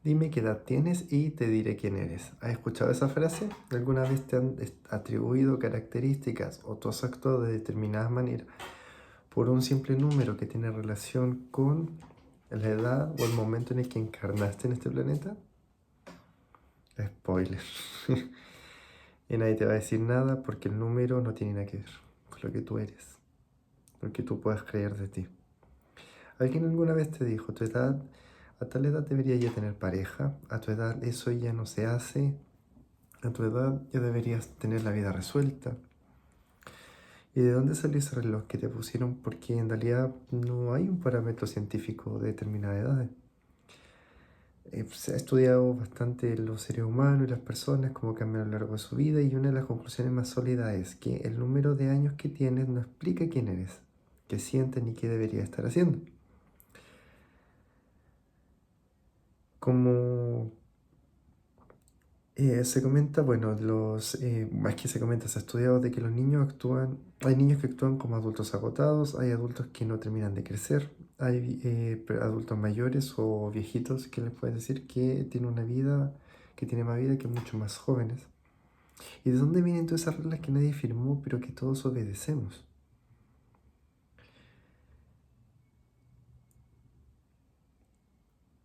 Dime qué edad tienes y te diré quién eres. ¿Has escuchado esa frase? ¿Alguna vez te han atribuido características o tú has actuado de determinada manera por un simple número que tiene relación con la edad o el momento en el que encarnaste en este planeta? Spoiler. Y nadie te va a decir nada porque el número no tiene nada que ver con lo que tú eres, lo que tú puedas creer de ti. ¿Alguien alguna vez te dijo, tu edad, a tal edad debería ya tener pareja, a tu edad eso ya no se hace, a tu edad ya deberías tener la vida resuelta? ¿Y de dónde salió ese reloj que te pusieron? Porque en realidad no hay un parámetro científico de determinada edad. Se ha estudiado bastante los seres humanos y las personas, cómo cambian a lo largo de su vida, y una de las conclusiones más sólidas es que el número de años que tienes no explica quién eres, qué sientes ni qué deberías estar haciendo. Como se comenta, bueno, más que se comenta, se ha estudiado de que los niños actúan, hay niños que actúan como adultos agotados, hay adultos que no terminan de crecer, hay adultos mayores o viejitos que les puedes decir que tienen una vida, que tiene más vida que muchos más jóvenes. ¿Y de dónde vienen todas esas reglas que nadie firmó, pero que todos obedecemos?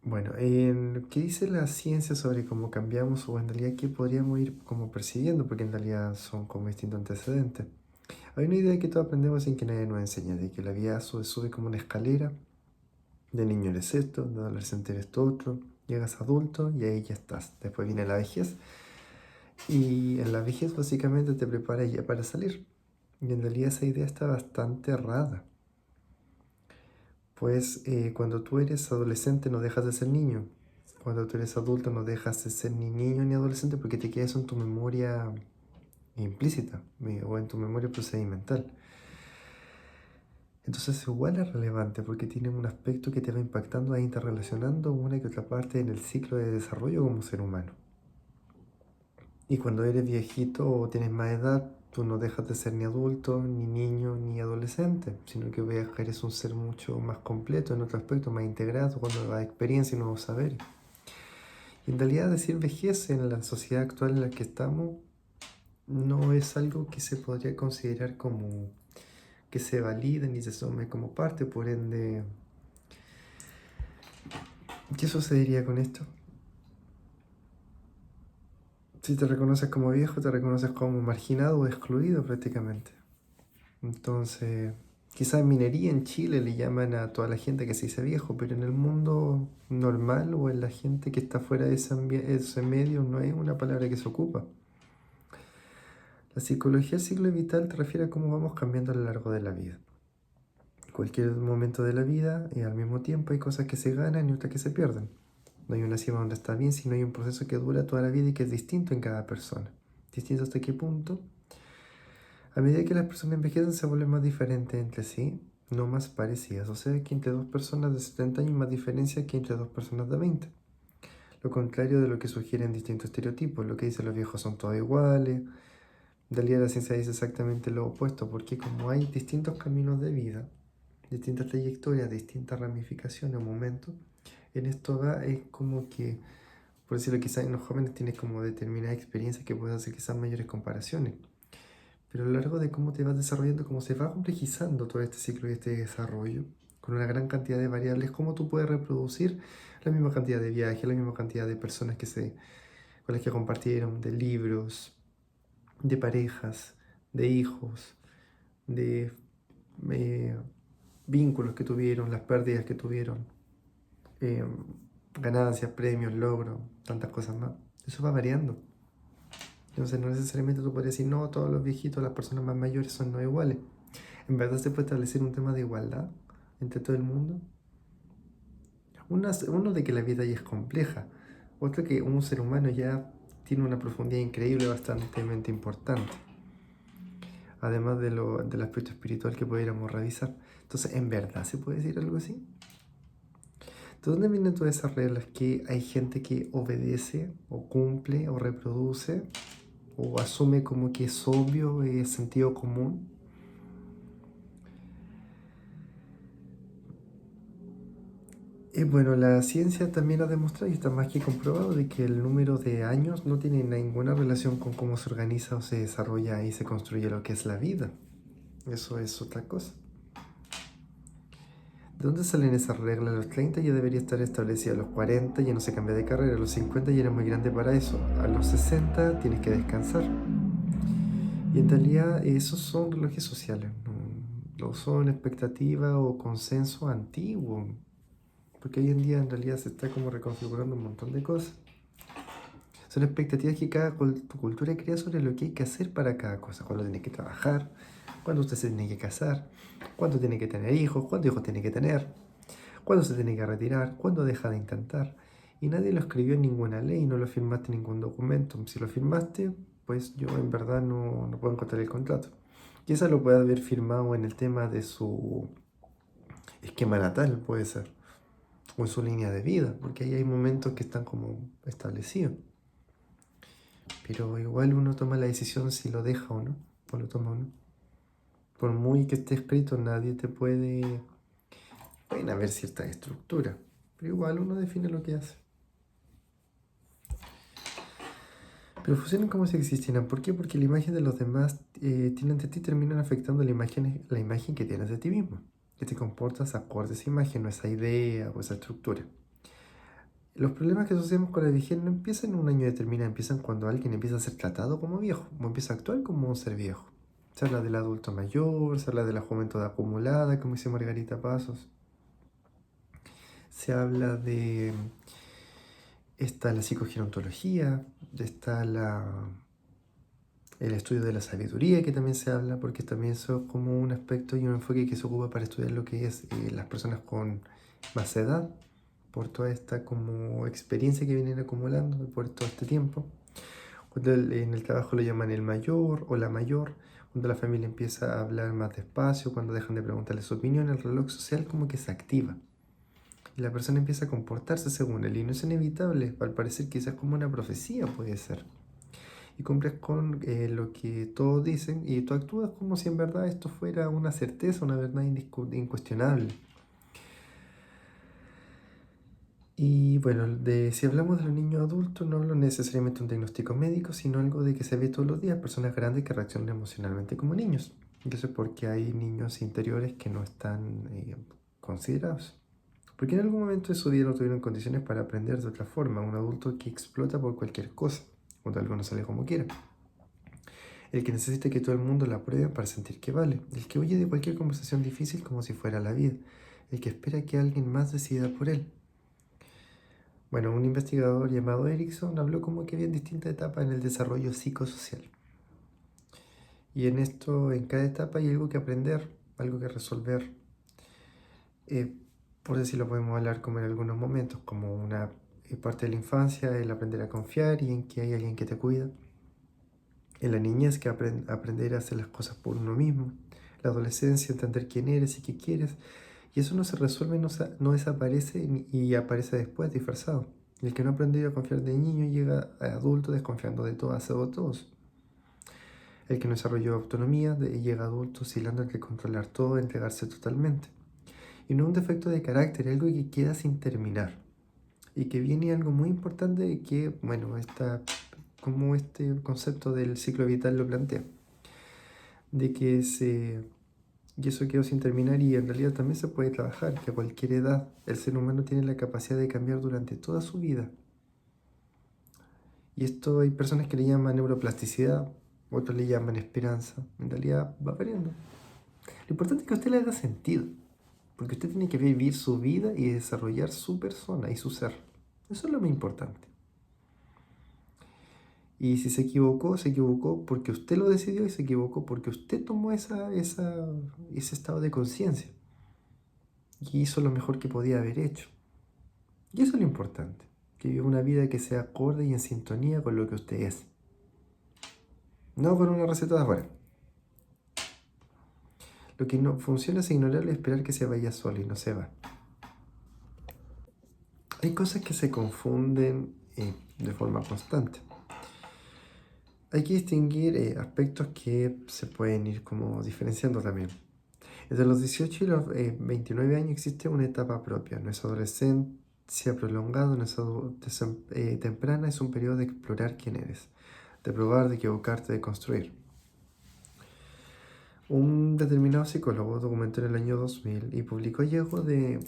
Bueno, ¿qué dice la ciencia sobre cómo cambiamos o en realidad qué podríamos ir como persiguiendo? Porque en realidad son como distintos antecedentes. Hay una idea que todos aprendemos sin que nadie nos enseñe, de que la vida sube como una escalera, de niño eres esto, de adolescente eres esto otro, llegas adulto y ahí ya estás. Después viene la vejez y en la vejez básicamente te preparas ya para salir. Y en realidad esa idea está bastante errada. Pues cuando tú eres adolescente no dejas de ser niño. Cuando tú eres adulto no dejas de ser ni niño ni adolescente porque te queda eso en tu memoria implícita o en tu memoria procedimental. Entonces igual es relevante porque tiene un aspecto que te va impactando e interrelacionando una que otra parte en el ciclo de desarrollo como ser humano. Y cuando eres viejito o tienes más edad, tú no dejas de ser ni adulto, ni niño, ni adolescente, sino que eres un ser mucho más completo en otro aspecto, más integrado, con nueva experiencia y nuevos saberes. Y en realidad decir vejez en la sociedad actual en la que estamos no es algo que se podría considerar como que se valide ni se tome como parte, por ende, ¿qué sucedería con esto? Si te reconoces como viejo, te reconoces como marginado o excluido prácticamente. Entonces, quizás en minería en Chile le llaman a toda la gente que se dice viejo, pero en el mundo normal o en la gente que está fuera de ese medio no es una palabra que se ocupa. La psicología del ciclo vital te refiere a cómo vamos cambiando a lo largo de la vida. Cualquier momento de la vida y al mismo tiempo hay cosas que se ganan y otras que se pierden. No hay una cima donde está bien, sino hay un proceso que dura toda la vida y que es distinto en cada persona. ¿Distinto hasta qué punto? A medida que las personas envejecen se vuelven más diferentes entre sí, no más parecidas. O sea que entre dos personas de 70 años hay más diferencia que entre dos personas de 20. Lo contrario de lo que sugieren distintos estereotipos. Lo que dicen los viejos son todos iguales. En realidad la ciencia dice exactamente lo opuesto, porque como hay distintos caminos de vida, distintas trayectorias, distintas ramificaciones o momentos, en esto va, es como que, por decirlo quizás en los jóvenes tienes como determinadas experiencias que pueden hacer quizás mayores comparaciones. Pero a lo largo de cómo te vas desarrollando, cómo se va complejizando todo este ciclo y este desarrollo, con una gran cantidad de variables, cómo tú puedes reproducir la misma cantidad de viajes, la misma cantidad de personas con las que compartieron, de libros, de parejas, de hijos, de eh, vínculos que tuvieron, las pérdidas que tuvieron, eh, ganancias, premios, logros, tantas cosas más. Eso va variando. Entonces no necesariamente tú podrías decir, no, todos los viejitos, las personas más mayores son no iguales. ¿En verdad se puede establecer un tema de igualdad entre todo el mundo? Uno de que la vida ya es compleja, otro que un ser humano ya tiene una profundidad increíble, bastante importante, además del aspecto espiritual que pudiéramos revisar. Entonces, ¿en verdad se puede decir algo así? ¿De dónde vienen todas esas reglas que hay gente que obedece o cumple o reproduce o asume como que es obvio, es sentido común? Bueno, la ciencia también ha demostrado y está más que comprobado de que el número de años no tiene ninguna relación con cómo se organiza o se desarrolla y se construye lo que es la vida. Eso es otra cosa. ¿De dónde salen esas reglas? A los 30 ya debería estar establecido, a los 40 ya no se cambia de carrera, a los 50 ya eres muy grande para eso, a los 60 tienes que descansar. Y en realidad esos son relojes sociales, no son expectativas o consenso antiguo, porque hoy en día en realidad se está como reconfigurando un montón de cosas. Son expectativas que cada cultura crea sobre lo que hay que hacer para cada cosa, cuándo tiene que trabajar, cuándo usted se tiene que casar, cuándo tiene que tener hijos, cuántos hijos tiene que tener, cuándo se tiene que retirar, cuándo deja de intentar. Y nadie lo escribió en ninguna ley, no lo firmaste en ningún documento. Si lo firmaste, pues yo en verdad no puedo encontrar el contrato. Quizás lo pueda haber firmado en el tema de su esquema natal, puede ser, o en su línea de vida, porque ahí hay momentos que están como establecidos. Pero igual uno toma la decisión si lo deja o no, o lo toma o no. Por muy que esté escrito, nadie te puede... Pueden haber ciertas estructuras, pero igual uno define lo que hace. Pero funcionan como si existieran. ¿Por qué? Porque la imagen de los demás tienen de ti terminan afectando la imagen que tienes de ti mismo. Que te comportas acorde a esa imagen o esa idea o esa estructura. Los problemas que asociamos con la vejez no empiezan en un año determinado, empiezan cuando alguien empieza a ser tratado como viejo, o empieza a actuar como un ser viejo. Se habla del adulto mayor, se habla de la juventud acumulada, como dice Margarita Pasos. Se habla de... Está la psicogerontología, está el estudio de la sabiduría que también se habla, porque también eso es como un aspecto y un enfoque que se ocupa para estudiar lo que es las personas con más edad, por toda esta como experiencia que vienen acumulando por todo este tiempo. Cuando en el trabajo lo llaman el mayor o la mayor, cuando la familia empieza a hablar más despacio, cuando dejan de preguntarle su opinión, el reloj social como que se activa. Y la persona empieza a comportarse según él, y no es inevitable, al parecer quizás como una profecía puede ser. Y cumples con lo que todos dicen y tú actúas como si en verdad esto fuera una certeza, una verdad incuestionable. Y bueno, si hablamos de los niños adultos, no hablo necesariamente de un diagnóstico médico, sino algo de que se ve todos los días, personas grandes que reaccionan emocionalmente como niños. Y eso es porque hay niños interiores que no están considerados. Porque en algún momento de su vida no tuvieron condiciones para aprender de otra forma. Un adulto que explota por cualquier cosa, cuando algo no sale como quiere. El que necesita que todo el mundo la apruebe para sentir que vale. El que huye de cualquier conversación difícil como si fuera la vida. El que espera que alguien más decida por él. Bueno, un investigador llamado Erickson habló como que había distintas etapas en el desarrollo psicosocial. Y en esto, en cada etapa hay algo que aprender, algo que resolver. Por decirlo, podemos hablar como en algunos momentos, como una parte de la infancia, el aprender a confiar y en que hay alguien que te cuida. En la niñez, que aprender a hacer las cosas por uno mismo. La adolescencia, entender quién eres y qué quieres. Y eso no se resuelve, no desaparece y aparece después disfrazado. Y el que no ha aprendido a confiar de niño llega a adulto desconfiando de todas o todos. El que no desarrolló autonomía llega a adulto oscilando entre controlar todo y entregarse totalmente. Y no es un defecto de carácter, es algo que queda sin terminar. Y que viene algo muy importante que, bueno, como este concepto del ciclo vital lo plantea. De que y eso quedó sin terminar y en realidad también se puede trabajar, que a cualquier edad el ser humano tiene la capacidad de cambiar durante toda su vida. Y esto hay personas que le llaman neuroplasticidad, otros le llaman esperanza. En realidad va variando. Lo importante es que a usted le haga sentido, porque usted tiene que vivir su vida y desarrollar su persona y su ser. Eso es lo más importante. Y si se equivocó porque usted lo decidió y se equivocó porque usted tomó ese estado de conciencia y hizo lo mejor que podía haber hecho. Y eso es lo importante, que viva una vida que sea acorde y en sintonía con lo que usted es. No con una receta de afuera. Lo que no funciona es ignorarlo y esperar que se vaya solo y no se va. Hay cosas que se confunden de forma constante. Hay que distinguir aspectos que se pueden ir como diferenciando también. Entre los 18 y los 29 años existe una etapa propia. Nuestra adolescencia prolongada, nuestra adultez temprana es un periodo de explorar quién eres, de probar, de equivocarte, de construir. Un determinado psicólogo documentó en el año 2000 y publicó hallazgos de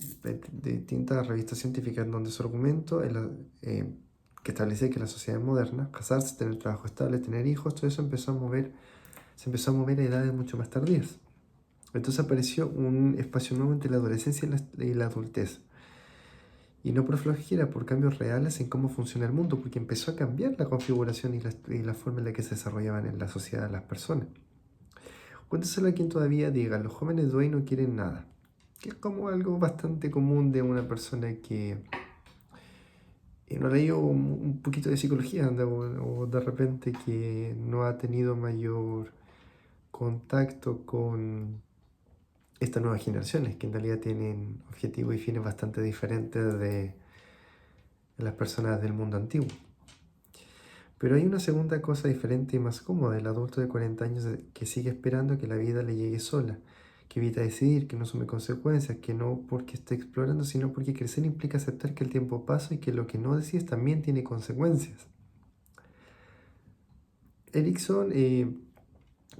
distintas revistas científicas en donde su argumento que establecía que la sociedad moderna, casarse, tener trabajo estable, tener hijos, todo eso se empezó a mover a edades mucho más tardías. Entonces apareció un espacio nuevo entre la adolescencia y la adultez. Y no por flojera, por cambios reales en cómo funciona el mundo, porque empezó a cambiar la configuración y la forma en la que se desarrollaban en la sociedad las personas. Cuéntaselo a quien todavía diga, los jóvenes de hoy no quieren nada. Que es como algo bastante común de una persona que no ha leído un poquito de psicología o de repente que no ha tenido mayor contacto con estas nuevas generaciones, que en realidad tienen objetivos y fines bastante diferentes de las personas del mundo antiguo. Pero hay una segunda cosa diferente y más cómoda, el adulto de 40 años que sigue esperando que la vida le llegue sola, que evita decidir, que no asume consecuencias, que no porque esté explorando, sino porque crecer implica aceptar que el tiempo pasa y que lo que no decides también tiene consecuencias. Erickson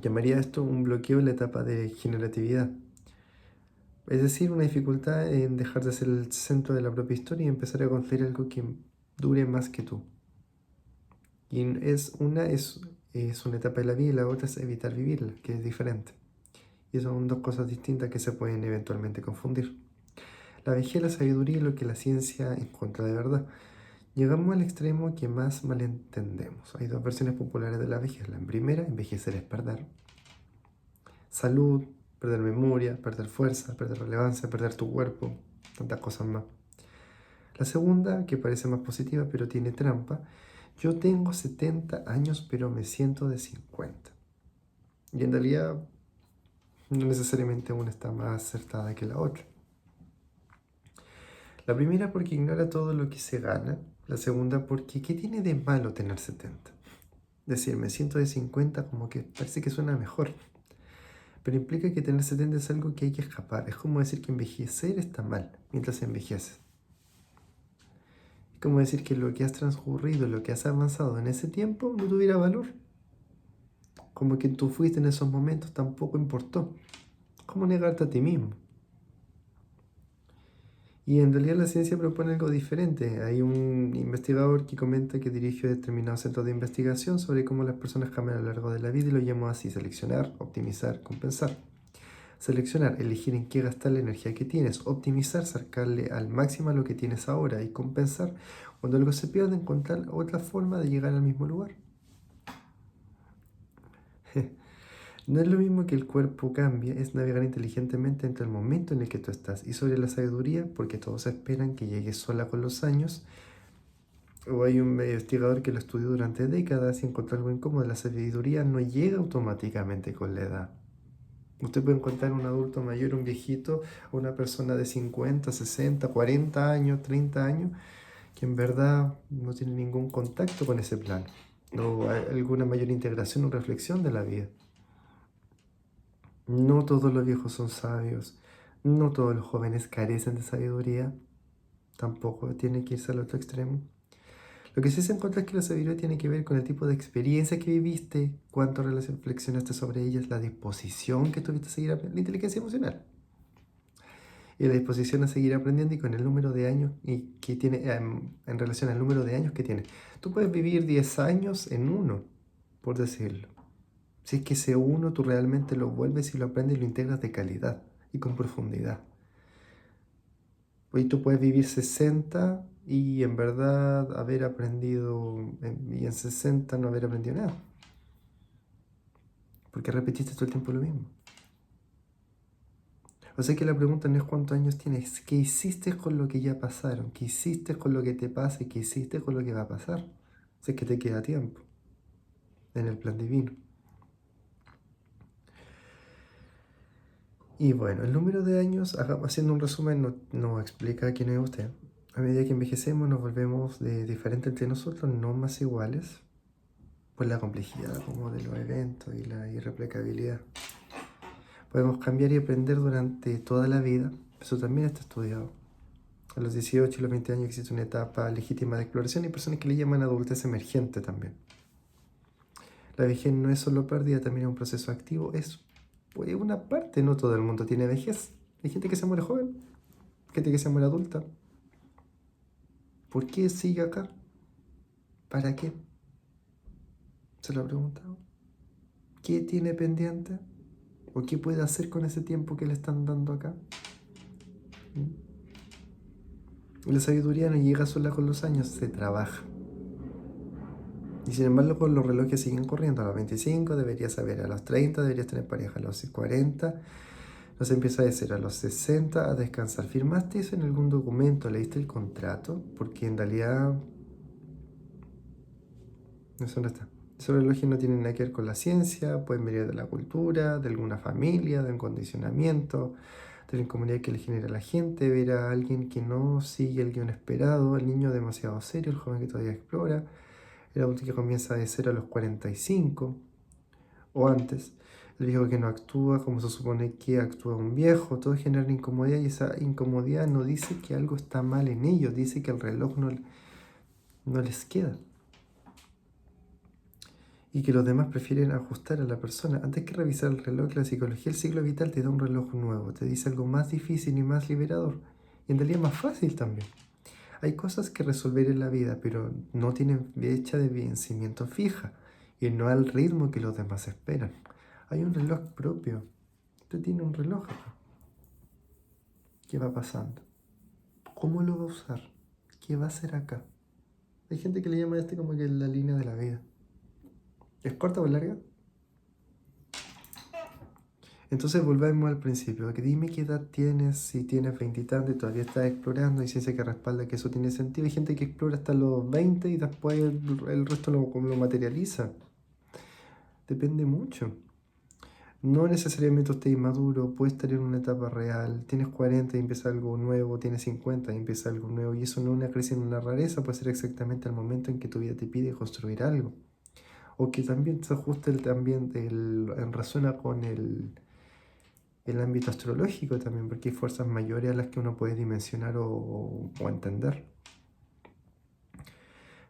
llamaría esto un bloqueo en la etapa de generatividad. Es decir, una dificultad en dejar de ser el centro de la propia historia y empezar a construir algo que dure más que tú. Y es una etapa de la vida y la otra es evitar vivirla, que es diferente. Y son dos cosas distintas que se pueden eventualmente confundir. La vejez, la sabiduría y lo que la ciencia encuentra de verdad. Llegamos al extremo que más malentendemos. Hay dos versiones populares de la vejez. La primera, envejecer es perder. Salud, perder memoria, perder fuerza, perder relevancia, perder tu cuerpo, tantas cosas más. La segunda, que parece más positiva pero tiene trampa, yo tengo 70 años pero me siento de 50. Y en realidad no necesariamente una está más acertada que la otra. La primera porque ignora todo lo que se gana. La segunda porque ¿qué tiene de malo tener 70? Decir, me siento de 50 como que parece que suena mejor. Pero implica que tener 70 es algo que hay que escapar. Es como decir que envejecer está mal mientras envejeces. Es como decir que lo que has transcurrido, lo que has avanzado en ese tiempo no tuviera valor. Como que tú fuiste en esos momentos tampoco importó. ¿Cómo negarte a ti mismo? Y en realidad la ciencia propone algo diferente. Hay un investigador que comenta que dirigió determinados centros de investigación sobre cómo las personas cambian a lo largo de la vida y lo llamó así: seleccionar, optimizar, compensar. Seleccionar, elegir en qué gastar la energía que tienes. Optimizar, sacarle al máximo a lo que tienes ahora. Y compensar, cuando algo se pierde, encontrar otra forma de llegar al mismo lugar. No es lo mismo que el cuerpo cambie, es navegar inteligentemente entre el momento en el que tú estás. Y sobre la sabiduría, porque todos esperan que llegue sola con los años, o hay un investigador que lo estudió durante décadas y encontró algo incómodo. La sabiduría no llega automáticamente con la edad. Usted puede encontrar un adulto mayor, un viejito, o una persona de 50, 60, 40 años, 30 años, que en verdad no tiene ningún contacto con ese plan, o alguna mayor integración o reflexión de la vida. No todos los viejos son sabios, no todos los jóvenes carecen de sabiduría, tampoco tiene que irse al otro extremo. Lo que sí se encuentra es que la sabiduría tiene que ver con el tipo de experiencia que viviste, cuánto reflexionaste sobre ellas, la disposición que tuviste a seguir aprendiendo, la inteligencia emocional. Y la disposición a seguir aprendiendo y con el número de años que tiene, en relación al número de años que tiene. Tú puedes vivir 10 años en uno, por decirlo. Si es que ese uno tú realmente lo vuelves y lo aprendes y lo integras de calidad y con profundidad. Hoy tú puedes vivir 60 y en verdad haber aprendido, y en 60 no haber aprendido nada. Porque repetiste todo el tiempo lo mismo. O sea que la pregunta no es cuántos años tienes, ¿qué hiciste con lo que ya pasaron? ¿Qué hiciste con lo que te pasa y qué hiciste con lo que va a pasar? Si es que te queda tiempo en el plan divino. Y bueno, el número de años, haciendo un resumen, no explica quién es usted. A medida que envejecemos nos volvemos diferentes entre nosotros, no más iguales, por la complejidad como de los eventos y la irreplicabilidad. Podemos cambiar y aprender durante toda la vida. Eso también está estudiado. A los 18 y los 20 años existe una etapa legítima de exploración y personas que le llaman adultez emergente también. La vejez no es solo pérdida, también es un proceso activo. Es pues, una parte, no todo el mundo tiene vejez. Hay gente que se muere joven, gente que se muere adulta. ¿Por qué sigue acá? ¿Para qué? Se lo he preguntado. ¿Qué tiene pendiente? ¿O qué puede hacer con ese tiempo que le están dando acá? La sabiduría no llega sola con los años, se trabaja. Y sin embargo, los relojes siguen corriendo. A los 25 deberías saber, a los 30 deberías tener pareja, a los 40 no se empieza a decir, a los 60 a descansar. ¿Firmaste eso en algún documento? ¿Leíste el contrato? Porque en realidad eso no está. Esos relojes no tienen nada que ver con la ciencia, pueden venir de la cultura, de alguna familia, de un condicionamiento, de la incomodidad que le genera a la gente, ver a alguien que no sigue el guión esperado, el niño demasiado serio, el joven que todavía explora, el adulto que comienza de 0 a los 45 o antes, el viejo que no actúa como se supone que actúa un viejo, todo genera incomodidad y esa incomodidad no dice que algo está mal en ellos, dice que el reloj no les queda y que los demás prefieren ajustar a la persona. Antes que revisar el reloj, la psicología del ciclo vital te da un reloj nuevo, te dice algo más difícil y más liberador y en realidad más fácil también. Hay cosas que resolver en la vida, pero no tienen fecha de vencimiento fija y no al ritmo que los demás esperan. Hay un reloj propio. Usted tiene un reloj acá. ¿Qué va pasando? ¿Cómo lo va a usar? ¿Qué va a hacer acá? Hay gente que le llama a este como que la línea de la vida. ¿Es corta o larga? Entonces volvemos al principio, que dime qué edad tienes, si tienes 20 y tanto y todavía estás explorando, hay ciencia que respalda que eso tiene sentido. Hay gente que explora hasta los 20 y después el resto lo materializa. Depende mucho. No necesariamente usted es maduro, puede estar en una etapa real, tienes 40 y empieza algo nuevo, tienes 50 y empieza algo nuevo, y eso no es una crisis, una rareza, puede ser exactamente el momento en que tu vida te pide construir algo. O que también se ajuste en resuena con el ámbito astrológico también, porque hay fuerzas mayores a las que uno puede dimensionar o entender.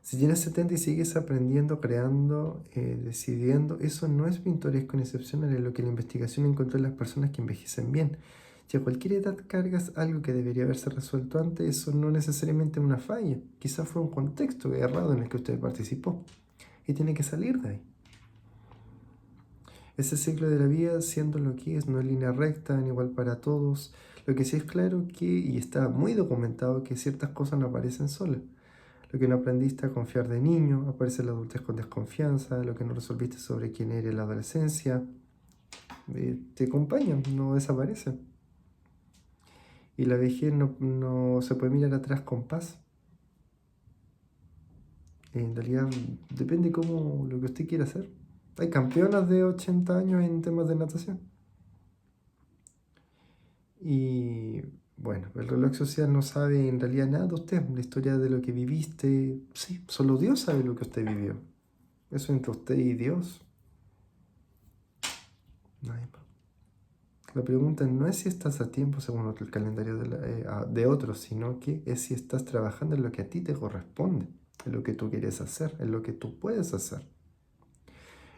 Si tienes 70 y sigues aprendiendo, creando, decidiendo, eso no es pintoresco ni excepcional, es lo que la investigación encontró en las personas que envejecen bien. Si a cualquier edad cargas algo que debería haberse resuelto antes, eso no necesariamente es una falla, quizás fue un contexto errado en el que usted participó y tiene que salir de ahí. Ese ciclo de la vida, siendo lo que es, no es línea recta, ni igual para todos. Lo que sí es claro que, y está muy documentado, que ciertas cosas no aparecen solas. Lo que no aprendiste a confiar de niño, aparece en la adultez con desconfianza, lo que no resolviste sobre quién eres en la adolescencia, te acompaña, no desaparece. Y la vejez no se puede mirar atrás con paz. En realidad depende cómo lo que usted quiera hacer. Hay campeonas de 80 años en temas de natación. Y bueno, el reloj social no sabe en realidad nada de usted, la historia de lo que viviste. Sí, solo Dios sabe lo que usted vivió. Eso entre usted y Dios. Nadie más. La pregunta no es si estás a tiempo según el calendario de otros, sino que es si estás trabajando en lo que a ti te corresponde, en lo que tú quieres hacer, en lo que tú puedes hacer.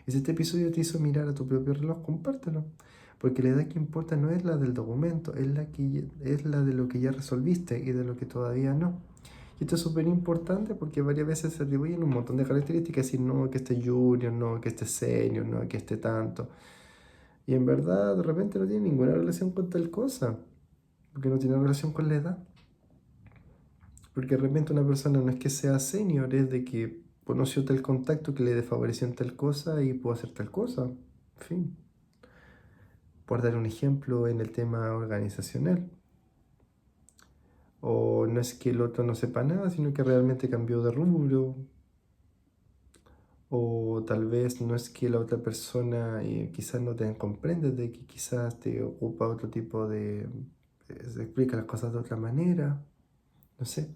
Y si este episodio te hizo mirar a tu propio reloj, compártelo. Porque la edad que importa no es la del documento, es la de lo que ya resolviste y de lo que todavía no. Y esto es súper importante porque varias veces se atribuyen un montón de características, decir no, que esté junior, no, que esté senior, no, que esté tanto. Y en verdad de repente no tiene ninguna relación con tal cosa, porque no tiene relación con la edad. Porque de repente una persona no es que sea senior, es de que conoció tal contacto que le desfavoreció en tal cosa y pudo hacer tal cosa. En fin, por dar un ejemplo en el tema organizacional. O no es que el otro no sepa nada, sino que realmente cambió de rubro. O tal vez no es que la otra persona quizás no te comprende, de que quizás te ocupa otro tipo se explica las cosas de otra manera. No sé.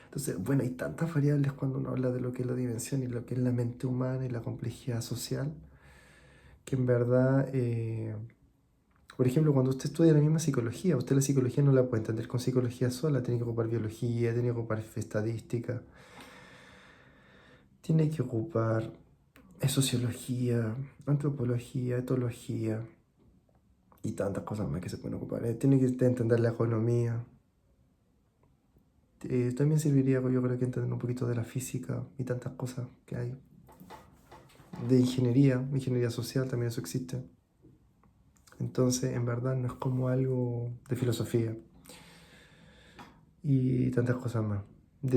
Entonces, bueno, hay tantas variables cuando uno habla de lo que es la dimensión y lo que es la mente humana y la complejidad social, que en verdad Por ejemplo, cuando usted estudia la misma psicología, usted la psicología no la puede entender con psicología sola, tiene que ocupar biología, tiene que ocupar estadística, tiene que ocupar sociología, antropología, etología y tantas cosas más que se pueden ocupar. Tiene que entender la economía. También serviría, yo creo que entender un poquito de la física y tantas cosas que hay. De ingeniería social, también eso existe. Entonces, en verdad, no es como algo de filosofía y tantas cosas más.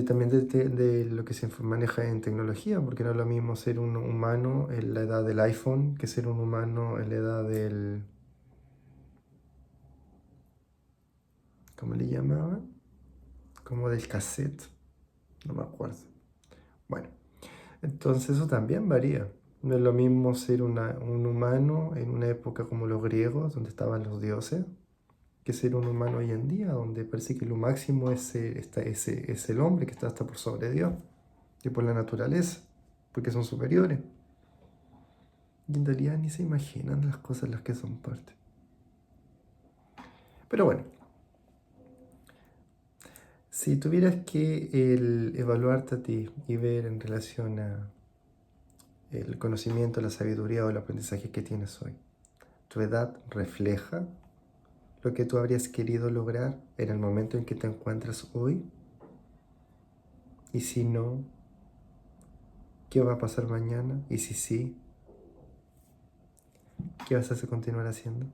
También de lo que se maneja en tecnología, porque no es lo mismo ser un humano en la edad del iPhone que ser un humano en la edad del... ¿Cómo le llamaban? Como del cassette, no me acuerdo. Bueno, entonces eso también varía. No es lo mismo ser un humano en una época como los griegos, donde estaban los dioses, que ser un humano hoy en día, donde parece que lo máximo es el hombre que está hasta por sobre Dios y por la naturaleza, porque son superiores. Y en realidad ni se imaginan las cosas en las que son parte. Pero bueno, si tuvieras que evaluarte a ti y ver en relación a el conocimiento, la sabiduría o el aprendizaje que tienes hoy, ¿tu edad refleja lo que tú habrías querido lograr en el momento en que te encuentras hoy? Y si no, ¿qué va a pasar mañana? Y si sí, ¿qué vas a continuar haciendo?